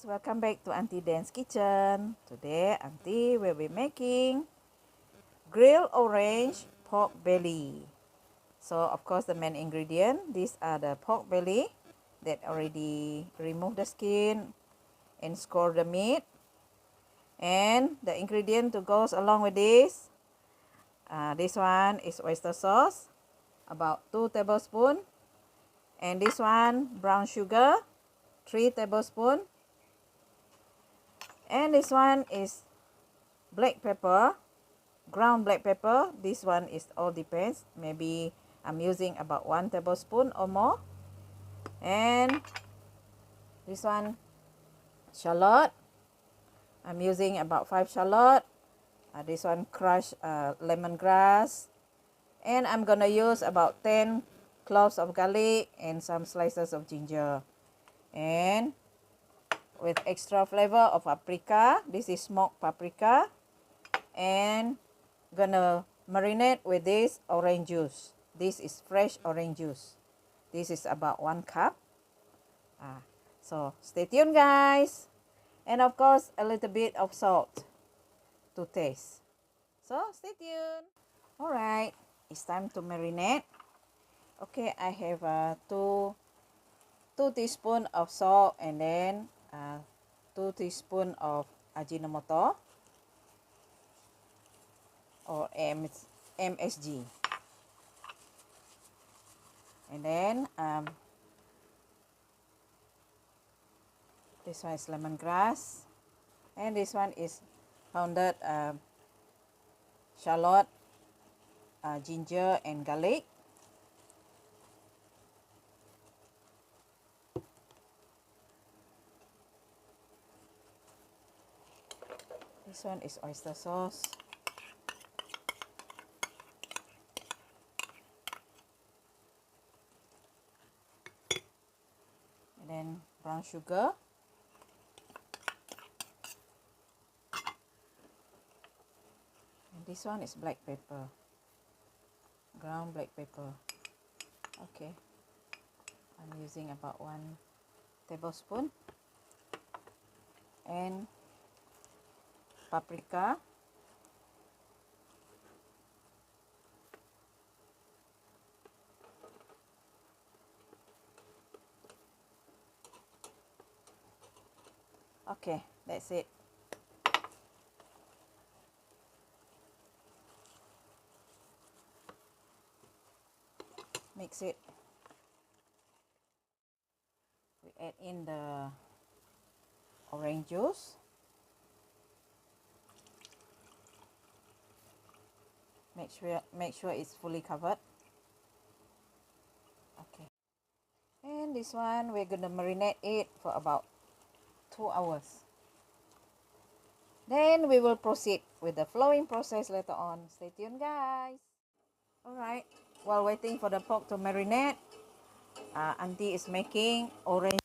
welcome back to Aunty Dann's kitchen. Today Aunty will be making grilled orange pork belly. So of course the main ingredient, these are the pork belly that already removed the skin and score the meat. And the ingredient to goes along with this one is oyster sauce, about 2 tablespoons. And this one, brown sugar, 3 tablespoons. And this one is black pepper, ground black pepper. This one is all depends. Maybe I'm using about 1 tablespoon or more. And this one, shallot. I'm using about 5 shallot. This one crushed lemongrass. And I'm gonna use about 10 cloves of garlic and some slices of ginger. And with extra flavor of paprika. This is smoked paprika. And gonna marinate with this orange juice. This is fresh orange juice. This is about 1 cup. So stay tuned, guys. And of course a little bit of salt to taste. So stay tuned. Alright, it's time to marinate. Okay, I have 2 teaspoons of salt and then 2 teaspoons of Ajinomoto or MSG. And then this one is lemongrass, and this one is pounded shallot, ginger and garlic. This one is oyster sauce. And then brown sugar. And this one is black pepper, ground black pepper. Okay, I'm using about 1 tablespoon. And paprika, okay, that's it. Mix it. We add in the orange juice. Make sure it's fully covered. Okay. And this one we're gonna marinate it for about 2 hours. Then we will proceed with the flowing process later on. Stay tuned, guys. Alright, while waiting for the pork to marinate, Aunty is making orange.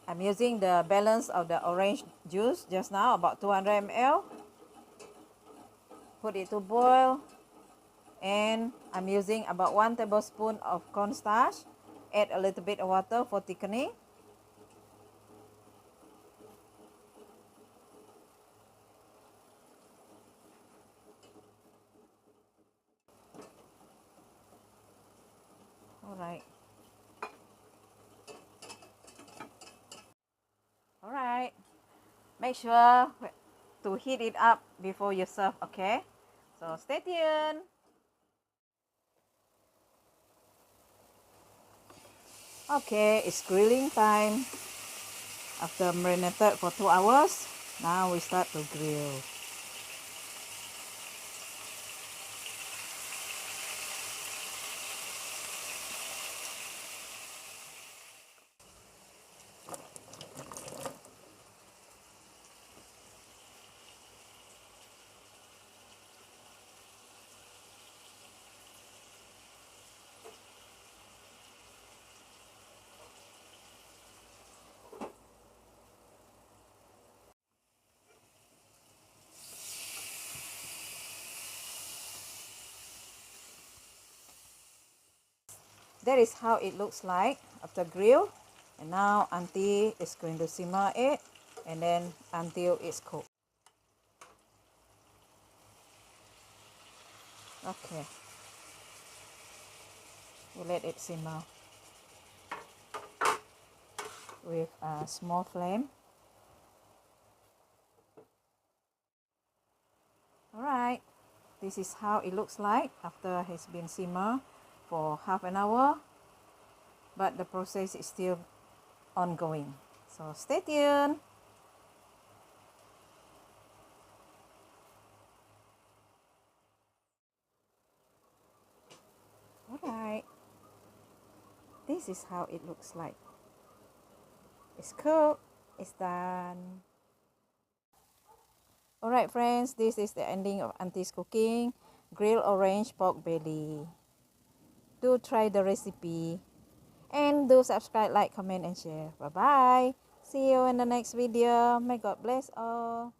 I'm using the balance of the orange juice just now, about 200 ml. Put it to boil, and I'm using about 1 tablespoon of cornstarch. Add a little bit of water for thickening. Alright, make sure to heat it up before you serve, okay? So stay tuned. Okay, it's grilling time. After marinated for 2 hours, now we start to grill. That is how it looks like after grill. And now Auntie is going to simmer it and then until it's cooked. Okay, we let it simmer with a small flame. Alright, this is how it looks like after it has been simmered for half an hour, but the process is still ongoing, so stay tuned. Alright, this is how it looks like. It's cooked, it's done. Alright friends, this is the ending of Auntie's cooking, grilled orange pork belly. Do try the recipe and do subscribe, like, comment and share. Bye bye. See you in the next video. May God bless all.